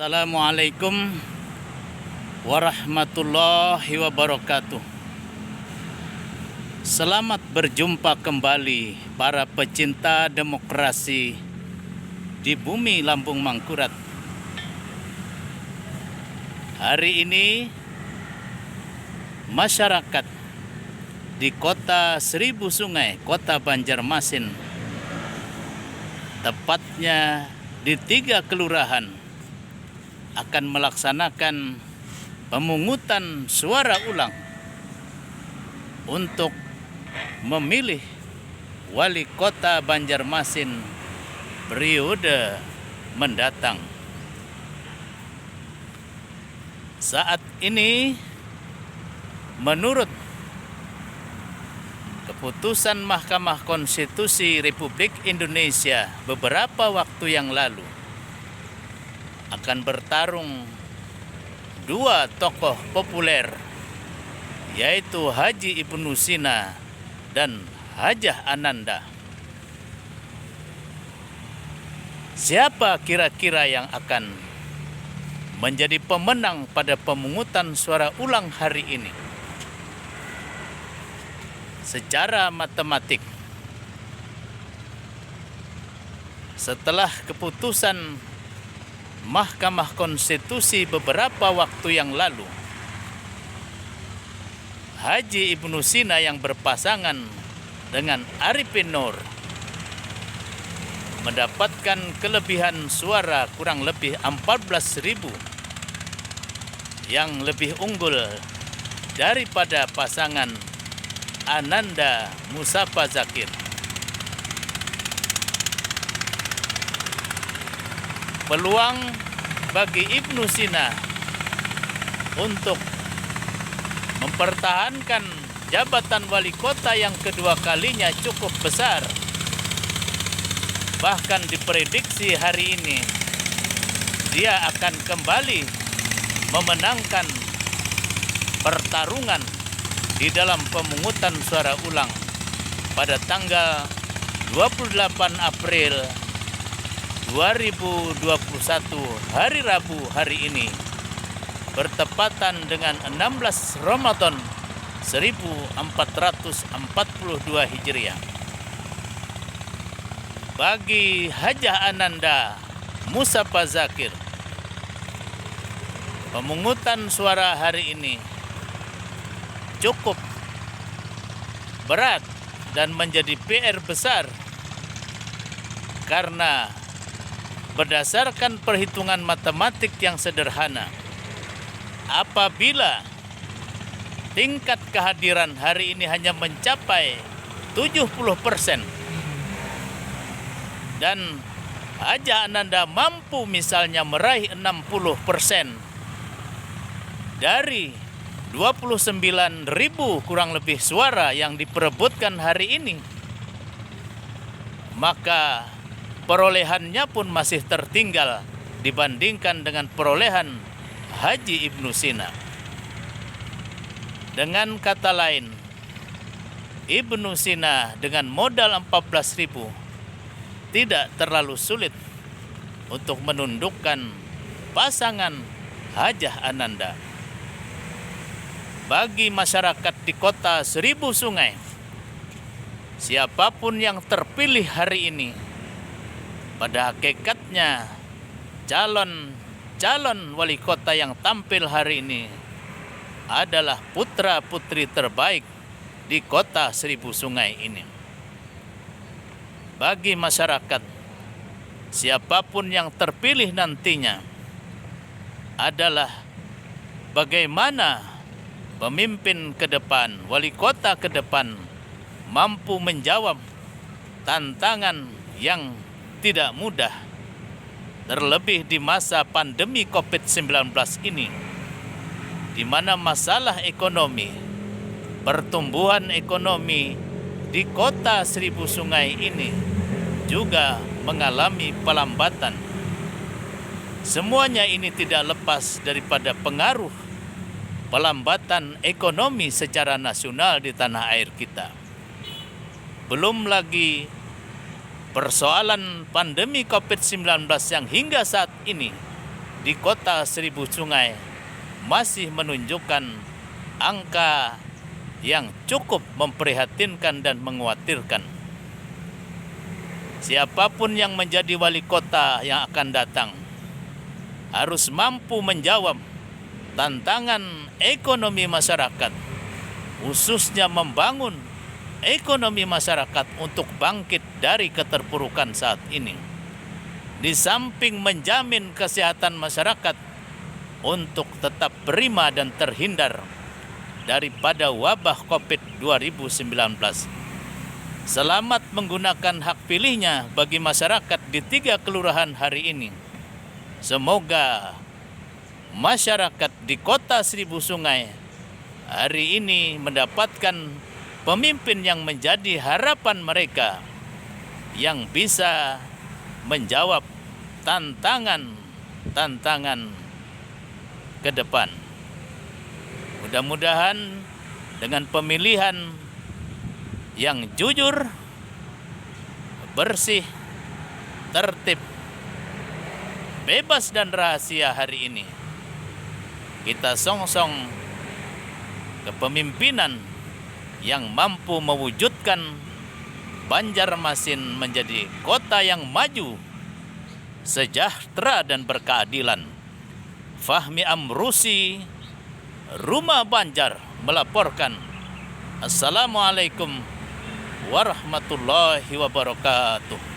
Assalamualaikum warahmatullahi wabarakatuh. Selamat berjumpa kembali para pecinta demokrasi di bumi Lampung Mangkurat. Hari ini masyarakat di kota Seribu Sungai, kota Banjarmasin, tepatnya di 3 kelurahan, akan melaksanakan pemungutan suara ulang untuk memilih wali kota Banjarmasin periode mendatang. Saat ini, menurut keputusan Mahkamah Konstitusi Republik Indonesia beberapa waktu yang lalu, akan bertarung 2 tokoh populer, yaitu Haji Ibnu Sina dan Hajah Ananda. Siapa kira-kira yang akan menjadi pemenang pada pemungutan suara ulang hari ini? Secara matematik, setelah keputusan Mahkamah Konstitusi beberapa waktu yang lalu, Haji Ibnu Sina yang berpasangan dengan Arifin Nur mendapatkan kelebihan suara kurang lebih 14.000, yang lebih unggul daripada pasangan Ananda Musafa Zakir. Peluang bagi Ibnu Sina untuk mempertahankan jabatan wali kota yang kedua kalinya cukup besar. Bahkan diprediksi hari ini dia akan kembali memenangkan pertarungan di dalam pemungutan suara ulang pada tanggal 28 April 2021, hari Rabu hari ini, bertepatan dengan 16 Ramadan 1442 Hijriah. Bagi Hajah Ananda Musafa Zakir, pemungutan suara hari ini cukup berat dan menjadi PR besar, karena berdasarkan perhitungan matematik yang sederhana, apabila tingkat kehadiran hari ini hanya mencapai 70% dan Hajah Ananda mampu misalnya meraih 60% dari 29.000 kurang lebih suara yang diperebutkan hari ini, maka perolehannya pun masih tertinggal dibandingkan dengan perolehan Haji Ibnu Sina. Dengan kata lain, Ibnu Sina dengan modal 14.000 tidak terlalu sulit untuk menundukkan pasangan Hajah Ananda. Bagi masyarakat di kota Seribu Sungai, siapapun yang terpilih hari ini, pada hakikatnya calon wali kota yang tampil hari ini adalah putra-putri terbaik di kota Seribu Sungai ini. Bagi masyarakat, siapapun yang terpilih nantinya adalah bagaimana pemimpin ke depan, wali kota ke depan mampu menjawab tantangan yang tidak mudah, terlebih di masa pandemi COVID-19 ini, di mana masalah ekonomi, pertumbuhan ekonomi di kota Seribu Sungai ini juga mengalami pelambatan. Semuanya ini tidak lepas daripada pengaruh pelambatan ekonomi secara nasional di tanah air kita. Belum lagi persoalan pandemi COVID-19 yang hingga saat ini di kota Seribu Sungai masih menunjukkan angka yang cukup memprihatinkan dan mengkhawatirkan. Siapapun yang menjadi wali kota yang akan datang harus mampu menjawab tantangan ekonomi masyarakat, khususnya membangun ekonomi masyarakat untuk bangkit dari keterpurukan saat ini. Di samping menjamin kesehatan masyarakat untuk tetap prima dan terhindar daripada wabah COVID 2019. Selamat menggunakan hak pilihnya bagi masyarakat di 3 kelurahan hari ini. Semoga masyarakat di kota Seribu Sungai hari ini mendapatkan pemimpin yang menjadi harapan mereka, yang bisa menjawab tantangan ke depan. Mudah-mudahan dengan pemilihan yang jujur, bersih, tertib, bebas dan rahasia hari ini, kita songsong kepemimpinan yang mampu mewujudkan Banjarmasin menjadi kota yang maju, sejahtera dan berkeadilan. Fahmi Amrusi, Rumah Banjar melaporkan. Assalamualaikum warahmatullahi wabarakatuh.